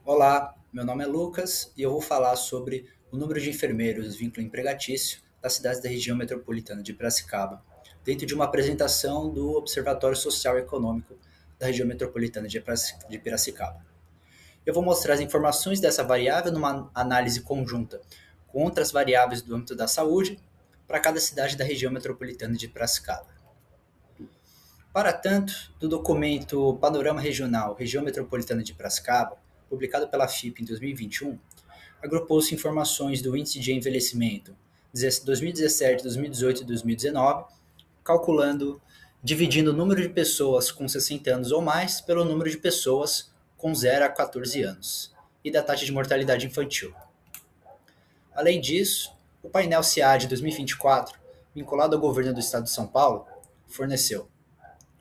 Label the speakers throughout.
Speaker 1: Olá, meu nome é Lucas e eu vou falar sobre o número de enfermeiros vínculo empregatício das cidades da região metropolitana de Piracicaba, dentro de uma apresentação do Observatório Social e Econômico da região metropolitana de Piracicaba. Eu vou mostrar as informações dessa variável numa análise conjunta com outras variáveis do âmbito da saúde para cada cidade da região metropolitana de Piracicaba. Para tanto, do documento Panorama Regional Região Metropolitana de Piracicaba, publicado pela FIP em 2021, agrupou-se informações do Índice de Envelhecimento 2017, 2018 e 2019, calculando, dividindo o número de pessoas com 60 anos ou mais pelo número de pessoas com 0 a 14 anos e da taxa de mortalidade infantil. Além disso, o painel CIAD 2024, vinculado ao governo do estado de São Paulo, forneceu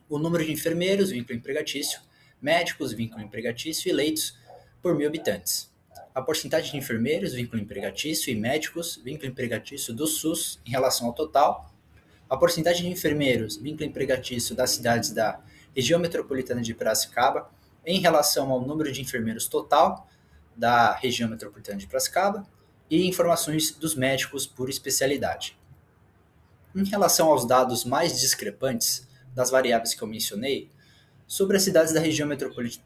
Speaker 1: o número de enfermeiros, vínculo empregatício, médicos, vínculo empregatício e leitos por 1.000 habitantes. A porcentagem de enfermeiros, vínculo empregatício e médicos, vínculo empregatício do SUS em relação ao total. A porcentagem de enfermeiros, vínculo empregatício das cidades da região metropolitana de Piracicaba em relação ao número de enfermeiros total da região metropolitana de Piracicaba e informações dos médicos por especialidade. Em relação aos dados mais discrepantes das variáveis que eu mencionei, sobre as cidades da região metropolitana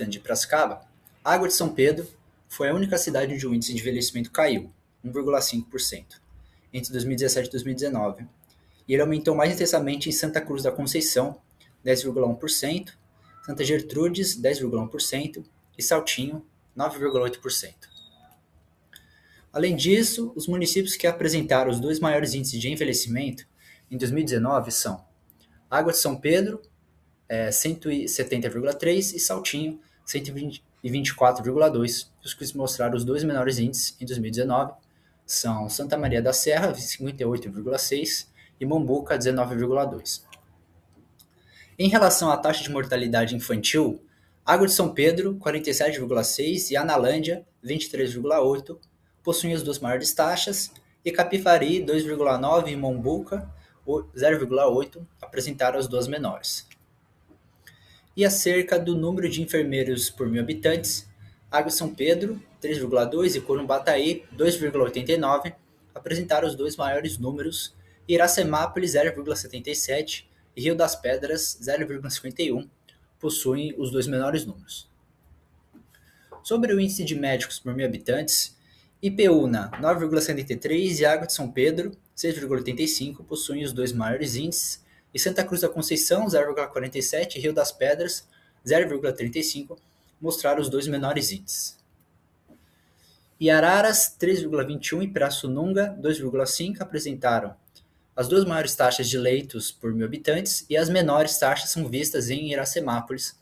Speaker 1: de Piracicaba, Água de São Pedro foi a única cidade onde o índice de envelhecimento caiu, 1,5%, entre 2017 e 2019, e ele aumentou mais intensamente em Santa Cruz da Conceição, 10,1%, Santa Gertrudes, 10,1% e Saltinho, 9,8%. Além disso, os municípios que apresentaram os dois maiores índices de envelhecimento em 2019 são Água de São Pedro, 170,3% e Saltinho, 124,2%. Os que mostraram os dois menores índices em 2019 são Santa Maria da Serra, 58,6% e Mombuca, 19,2%. Em relação à taxa de mortalidade infantil, Água de São Pedro, 47,6% e Analândia, 23,8%, possuem as duas maiores taxas, e Capivari, 2,9% e Mombuca, 0,8%, apresentaram as duas menores. E acerca do número de enfermeiros por 1.000 habitantes, Água de São Pedro, 3,2% e Corumbataí, 2,89%, apresentaram os dois maiores números, e Iracemápolis, 0,77%, e Rio das Pedras, 0,51%, possuem os dois menores números. Sobre o índice de médicos por 1.000 habitantes, Ipeúna, 9,73% e Água de São Pedro, 6,85%, possuem os dois maiores índices, e Santa Cruz da Conceição, 0,47%, e Rio das Pedras, 0,35%, mostraram os dois menores índices. E Araras, 3,21% e Pirassununga, 2,5%, apresentaram as duas maiores taxas de leitos por 1.000 habitantes, e as menores taxas são vistas em Iracemápolis,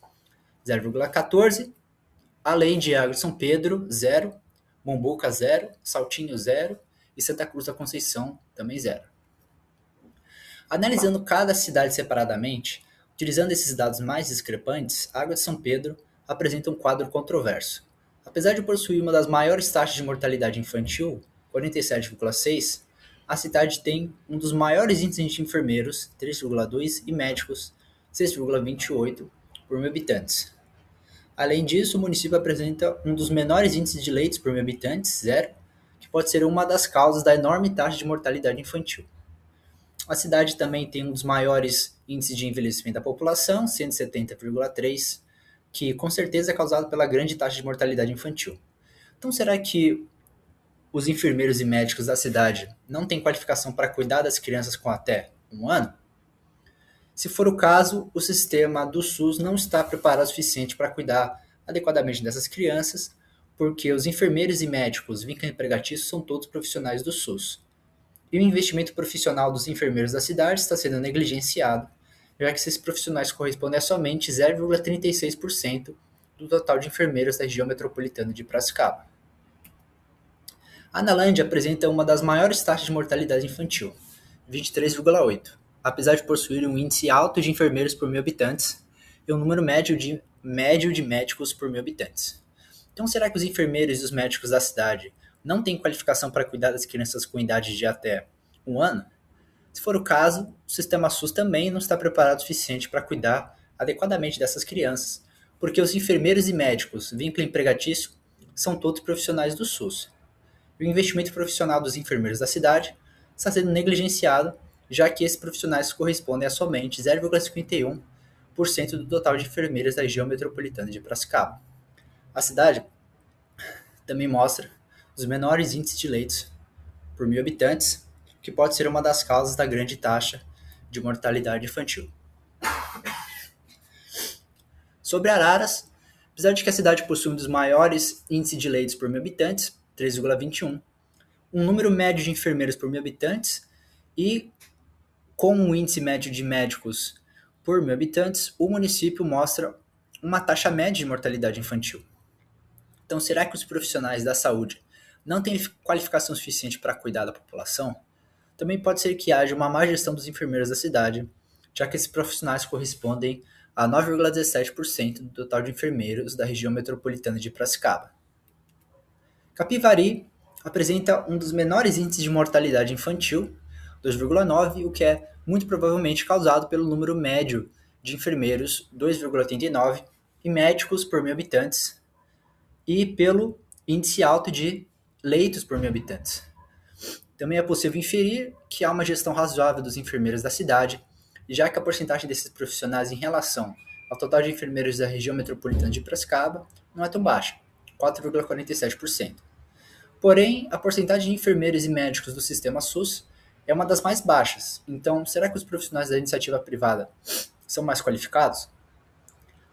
Speaker 1: 0,14%, além de Água de São Pedro, 0%, Mombuca, 0%, Saltinho, 0% e Santa Cruz da Conceição, também 0%. Analisando cada cidade separadamente, utilizando esses dados mais discrepantes, Água de São Pedro apresenta um quadro controverso. Apesar de possuir uma das maiores taxas de mortalidade infantil, 47,6%, a cidade tem um dos maiores índices de enfermeiros, 3,2%, e médicos, 6,28%, por 1.000 habitantes. Além disso, o município apresenta um dos menores índices de leitos por 1.000 habitantes, 0%, que pode ser uma das causas da enorme taxa de mortalidade infantil. A cidade também tem um dos maiores índices de envelhecimento da população, 170,3%, que com certeza é causado pela grande taxa de mortalidade infantil. Então, será que os enfermeiros e médicos da cidade não têm qualificação para cuidar das crianças com até 1 ano? Se for o caso, o sistema do SUS não está preparado o suficiente para cuidar adequadamente dessas crianças, porque os enfermeiros e médicos vínculo empregatício são todos profissionais do SUS. E o investimento profissional dos enfermeiros da cidade está sendo negligenciado, já que esses profissionais correspondem a somente 0,36% do total de enfermeiros da região metropolitana de Piracicaba. A Analândia apresenta uma das maiores taxas de mortalidade infantil, 23,8%, apesar de possuir um índice alto de enfermeiros por 1.000 habitantes e um número médio de médicos por 1.000 habitantes. Então, será que os enfermeiros e os médicos da cidade não têm qualificação para cuidar das crianças com idade de até 1 ano? Se for o caso, o sistema SUS também não está preparado o suficiente para cuidar adequadamente dessas crianças, porque os enfermeiros e médicos, vínculo empregatício, são todos profissionais do SUS. E o investimento profissional dos enfermeiros da cidade está sendo negligenciado, já que esses profissionais correspondem a somente 0,51% do total de enfermeiras da região metropolitana de Piracicaba. A cidade também mostra os menores índices de leitos por mil habitantes, que pode ser uma das causas da grande taxa de mortalidade infantil. Sobre Araras, apesar de que a cidade possui um dos maiores índices de leitos por mil habitantes, 3,21, um número médio de enfermeiros por mil habitantes e com um índice médio de médicos por mil habitantes, o município mostra uma taxa média de mortalidade infantil. Então, será que os profissionais da saúde não têm qualificação suficiente para cuidar da população? Também pode ser que haja uma má gestão dos enfermeiros da cidade, já que esses profissionais correspondem a 9,17% do total de enfermeiros da região metropolitana de Piracicaba. Capivari apresenta um dos menores índices de mortalidade infantil, 2,9, o que é muito provavelmente causado pelo número médio de enfermeiros, 2,89, e médicos por mil habitantes, e pelo índice alto de leitos por mil habitantes. Também é possível inferir que há uma gestão razoável dos enfermeiros da cidade, já que a porcentagem desses profissionais em relação ao total de enfermeiros da região metropolitana de Piracicaba não é tão baixa, 4,47%. Porém, a porcentagem de enfermeiros e médicos do sistema SUS é uma das mais baixas. Então, será que os profissionais da iniciativa privada são mais qualificados?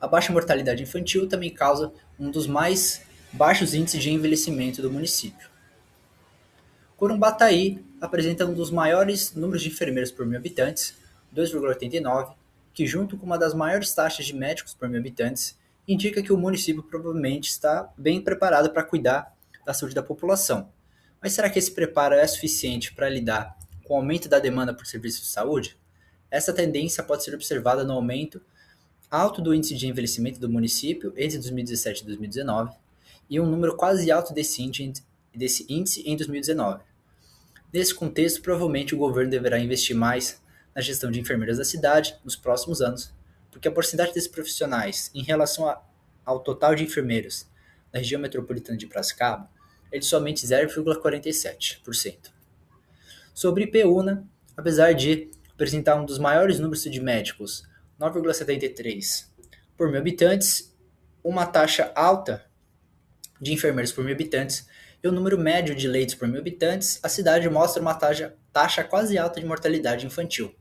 Speaker 1: A baixa mortalidade infantil também causa um dos mais baixos índices de envelhecimento do município. Corumbataí apresenta um dos maiores números de enfermeiros por mil habitantes, 2,89, que junto com uma das maiores taxas de médicos por mil habitantes, indica que o município provavelmente está bem preparado para cuidar da saúde da população. Mas será que esse preparo é suficiente para lidar com o aumento da demanda por serviços de saúde? Essa tendência pode ser observada no aumento alto do índice de envelhecimento do município entre 2017 e 2019 e um número quase alto desse índice em 2019. Nesse contexto, provavelmente o governo deverá investir mais na gestão de enfermeiras da cidade nos próximos anos, porque a porcentagem desses profissionais em relação ao total de enfermeiros da região metropolitana de Piracicaba é de somente 0,47%. Sobre Ipeúna, apesar de apresentar um dos maiores números de médicos, 9,73 por mil habitantes, uma taxa alta de enfermeiros por mil habitantes e o número médio de leitos por mil habitantes, a cidade mostra uma taxa quase alta de mortalidade infantil.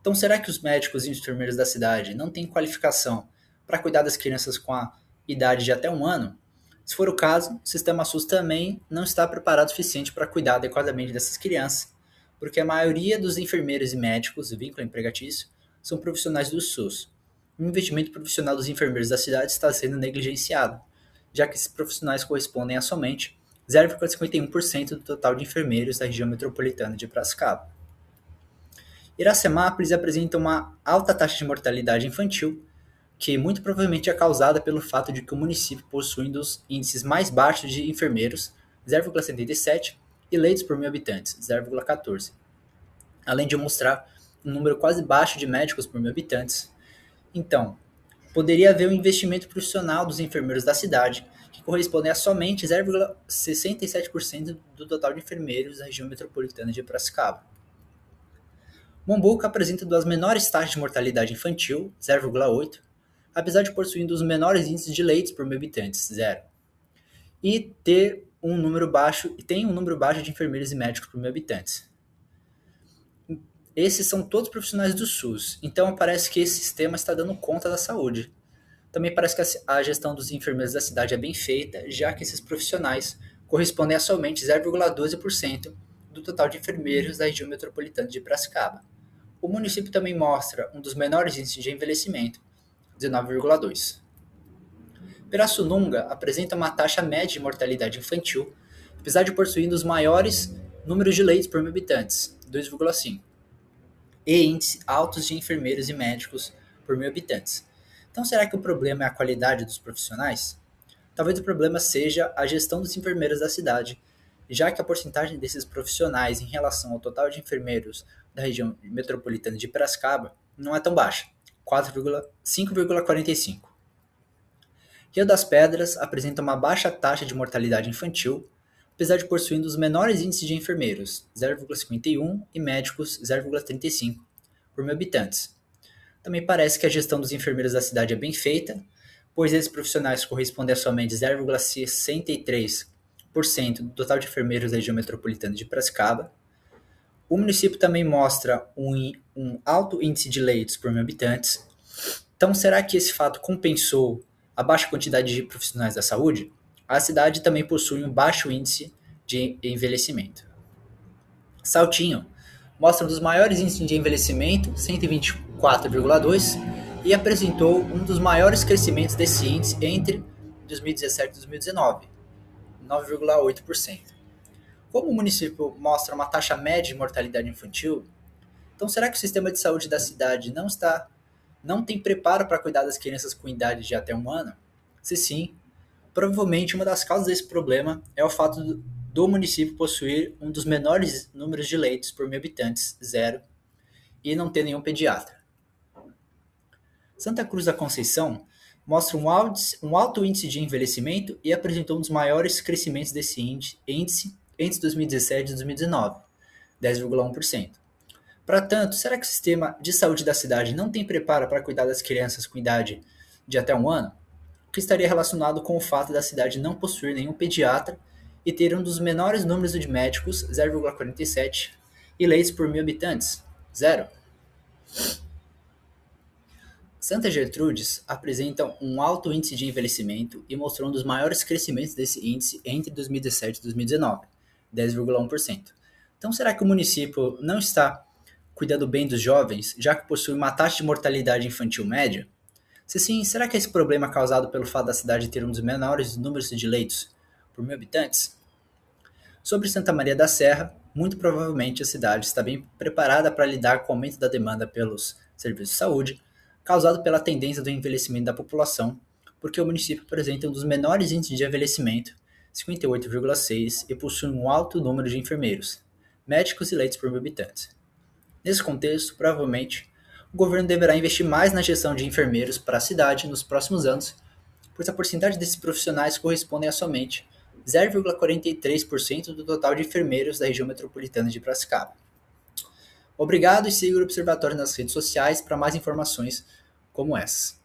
Speaker 1: Então, será que os médicos e enfermeiros da cidade não têm qualificação para cuidar das crianças com a idade de até 1 ano? Se for o caso, o sistema SUS também não está preparado o suficiente para cuidar adequadamente dessas crianças, porque a maioria dos enfermeiros e médicos, vínculo empregatício, são profissionais do SUS. O investimento profissional dos enfermeiros da cidade está sendo negligenciado, já que esses profissionais correspondem a somente 0,51% do total de enfermeiros da região metropolitana de Piracicaba. Iracemápolis apresenta uma alta taxa de mortalidade infantil, que muito provavelmente é causada pelo fato de que o município possui um dos índices mais baixos de enfermeiros, 0,77, e leitos por mil habitantes, 0,14, além de mostrar um número quase baixo de médicos por mil habitantes. Então, poderia haver um investimento profissional dos enfermeiros da cidade, que corresponde a somente 0,67% do total de enfermeiros da região metropolitana de Piracicaba. Mombuca apresenta das menores taxas de mortalidade infantil, 0,8, apesar de possuir um dos menores índices de leitos por mil habitantes, 0, e tem um número baixo de enfermeiros e médicos por mil habitantes. Esses são todos profissionais do SUS, então parece que esse sistema está dando conta da saúde. Também parece que a gestão dos enfermeiros da cidade é bem feita, já que esses profissionais correspondem a somente 0,12% do total de enfermeiros da região metropolitana de Piracicaba. O município também mostra um dos menores índices de envelhecimento, 19,2%. Pirassununga apresenta uma taxa média de mortalidade infantil, apesar de possuir um dos maiores números de leitos por mil habitantes, 2,5%, e índices altos de enfermeiros e médicos por mil habitantes. Então, será que o problema é a qualidade dos profissionais? Talvez o problema seja a gestão dos enfermeiros da cidade, já que a porcentagem desses profissionais em relação ao total de enfermeiros da região metropolitana de Piracicaba não é tão baixa, 5,45%. Rio das Pedras apresenta uma baixa taxa de mortalidade infantil, apesar de possuir um dos menores índices de enfermeiros, 0,51, e médicos, 0,35, por mil habitantes. Também parece que a gestão dos enfermeiros da cidade é bem feita, pois esses profissionais correspondem a somente 0,63% do total de enfermeiros da região metropolitana de Piracicaba. O município também mostra um alto índice de leitos por mil habitantes. Então, será que esse fato compensou a baixa quantidade de profissionais da saúde? A cidade também possui um baixo índice de envelhecimento. Saltinho mostra um dos maiores índices de envelhecimento, 124,2, e apresentou um dos maiores crescimentos desse índice entre 2017 e 2019, 9,8%. Como o município mostra uma taxa média de mortalidade infantil, então será que o sistema de saúde da cidade não tem preparo para cuidar das crianças com idade de até um ano? Se sim, provavelmente uma das causas desse problema é o fato do município possuir um dos menores números de leitos por mil habitantes, 0, e não ter nenhum pediatra. Santa Cruz da Conceição mostra um alto índice de envelhecimento e apresentou um dos maiores crescimentos desse índice entre 2017 e 2019, 10,1%. Para tanto, será que o sistema de saúde da cidade não tem preparo para cuidar das crianças com idade de até um ano? O que estaria relacionado com o fato da cidade não possuir nenhum pediatra e ter um dos menores números de médicos, 0,47, e leitos por mil habitantes, 0. Santa Gertrudes apresenta um alto índice de envelhecimento e mostrou um dos maiores crescimentos desse índice entre 2017 e 2019, 10,1%. Então, será que o município não está cuidando bem dos jovens, já que possui uma taxa de mortalidade infantil média? Se sim, será que esse problema é causado pelo fato da cidade ter um dos menores números de leitos por mil habitantes? Sobre Santa Maria da Serra, muito provavelmente a cidade está bem preparada para lidar com o aumento da demanda pelos serviços de saúde, causado pela tendência do envelhecimento da população, porque o município apresenta um dos menores índices de envelhecimento, 58,6, e possui um alto número de enfermeiros, médicos e leitos por mil habitantes. Nesse contexto, provavelmente, o governo deverá investir mais na gestão de enfermeiros para a cidade nos próximos anos, pois a porcentagem desses profissionais corresponde a somente 0,43% do total de enfermeiros da região metropolitana de Piracicaba. Obrigado e siga o Observatório nas redes sociais para mais informações como essas.